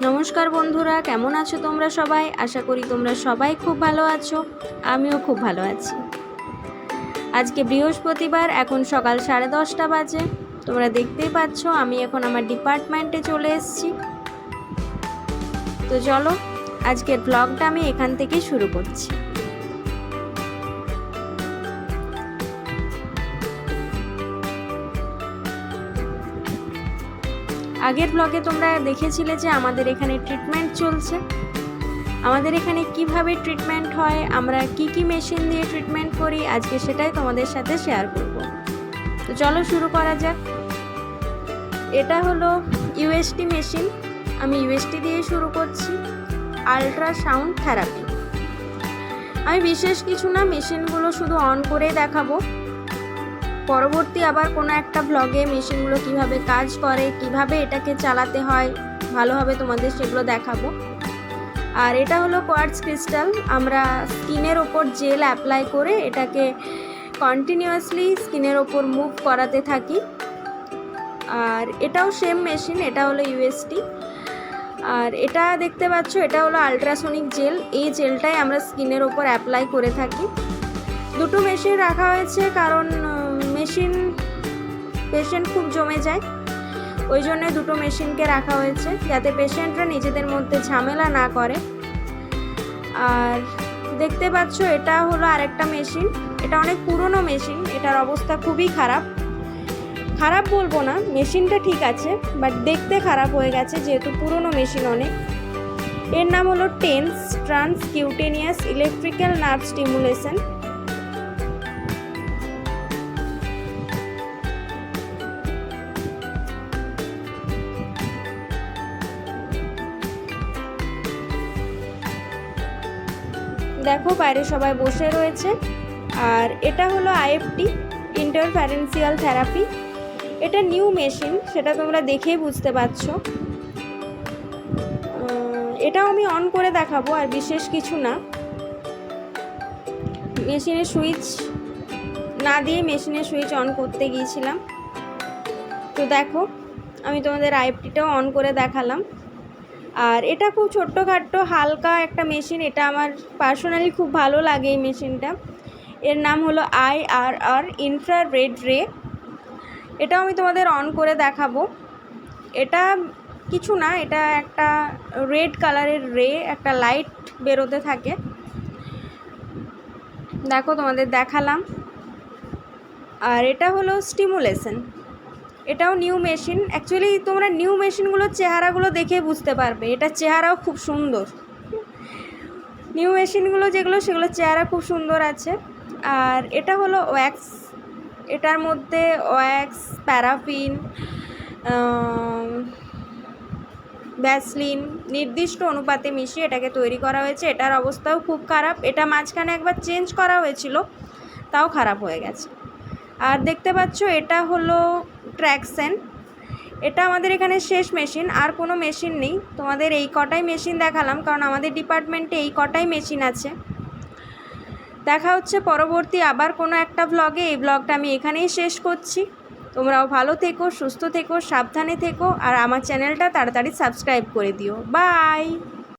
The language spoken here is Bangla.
নমস্কার বন্ধুরা, কেমন আছো তোমরা সবাই? আশা করি তোমরা সবাই খুব ভালো আছো। আমিও খুব ভালো আছি। আজকে বৃহস্পতিবার, এখন সকাল 10:30 বাজে। তোমরা দেখতেই পাচ্ছ আমি এখন আমার ডিপার্টমেন্টে চলে এসেছি। তো চলো আজকের ব্লগটা আমি এখান থেকেই শুরু করছি। আগের ব্লগে তোমরা দেখেছিলে যে আমাদের এখানে ট্রিটমেন্ট চলছে। আমাদের এখানে কিভাবে ট্রিটমেন্ট হয়, আমরা কি মেশিন দিয়ে ট্রিটমেন্ট করি, আজকে সেটাই তোমাদের সাথে শেয়ার করব। তো চলো শুরু করা যাক। এটা হলো ইউএসটি মেশিন। আমি ইউএসটি দিয়ে শুরু করছি, আল্ট্রাসাউন্ড থেরাপি। আমি বিশেষ কিছু না, মেশিনগুলো শুধু অন করে দেখাবো। পরবর্তী আবার কোনো একটা ব্লগে মেশিনগুলো কিভাবে কাজ করে, কিভাবে এটাকে চালাতে হয় ভালোভাবে তোমাদের সেগুলো দেখাবো। আর এটা হলো কোয়ার্টজ ক্রিস্টাল। আমরা স্কিনের ওপর জেল অ্যাপ্লাই করে এটাকে কন্টিনিউয়াসলি স্কিনের ওপর মুভ করাতে থাকি। আর এটাও সেম মেশিন, এটা হলো ইউএসটি। আর এটা দেখতে পাচ্ছ, এটা হলো আল্ট্রাসনিক জেল। এই জেলটাই আমরা স্কিনের ওপর অ্যাপ্লাই করে থাকি। দুটো মেশিন রাখা হয়েছে কারণ পেশেন্ট খুব জমে যায়, ওই জন্য দুটো মেশিনকে রাখা হয়েছে যাতে পেশেন্টরা নিজেদের মধ্যে ঝামেলা না করে। আর দেখতে পাচ্ছ এটা হলো আরেকটা মেশিন। এটা অনেক পুরনো মেশিন, এটার অবস্থা খুবই খারাপ বলবো না, মেশিনটা ঠিক আছে, বাট দেখতে খারাপ হয়ে গেছে যেহেতু পুরনো মেশিন অনেক। এর নাম হলো টেন্স ট্রান্সকিউটেনিয়াস ইলেকট্রিক্যাল নার্ভ স্টিমুলেশন। দেখো বাইরে সবাই বসে রয়েছে। আর এটা হলো আইএফটি, ইন্টারফারেন্সিয়াল থেরাপি। এটা নিউ মেশিন, সেটা তোমরা দেখেই বুঝতে পারছো। এটাও আমি অন করে দেখাবো, আর বিশেষ কিছু না। মেশিনের সুইচ না দিয়ে মেশিনের সুইচ অন করতে গিয়েছিলাম। তো দেখো আমি তোমাদের আইএফটিটাও অন করে দেখালাম। আর এটা খুব ছোট্টখাট্টো হালকা একটা মেশিন, এটা আমার পার্সোনালি খুব ভালো লাগে এই মেশিনটা। এর নাম হলো IRR, ইনফ্রারেড রে। এটাও আমি তোমাদের অন করে দেখাবো। এটা কিছু না, এটা একটা রেড কালারের রে, একটা লাইট বেরোতে থাকে। দেখো তোমাদের দেখালাম। আর এটা হলো স্টিমুলেশন, এটাও নিউ মেশিন। অ্যাকচুয়ালি তোমরা নিউ মেশিনগুলোর চেহারাগুলো দেখে বুঝতে পারবে, এটা চেহারাও খুব সুন্দর। নিউ মেশিনগুলো যেগুলো, সেগুলোর চেহারা খুব সুন্দর আছে। আর এটা হলো ওয়্যাক্স। এটার মধ্যে ওয়্যাক্স, প্যারাফিন, ভ্যাসলিন নির্দিষ্ট অনুপাতে মিশিয়ে এটাকে তৈরি করা হয়েছে। এটার অবস্থাও খুব খারাপ, এটা মাঝখানে একবার চেঞ্জ করা হয়েছিল, তাও খারাপ হয়ে গেছে। আর দেখতে পাচ্ছ এটা হলো ট্র্যাকসেন। এটা আমাদের এখানে শেষ মেশিন, আর কোনো মেশিন নেই। তোমাদের এই কটাই মেশিন দেখালাম কারণ আমাদের ডিপার্টমেন্টে এই কটাই মেশিন আছে। দেখা হচ্ছে পরবর্তী আবার কোনো একটা ব্লগে। এই ব্লগটা আমি এখানেই শেষ করছি। তোমরাও ভালো থেকো, সুস্থ থেকো, সাবধানে থেকো, আর আমার চ্যানেলটা তাড়াতাড়ি সাবস্ক্রাইব করে দিও। বাই।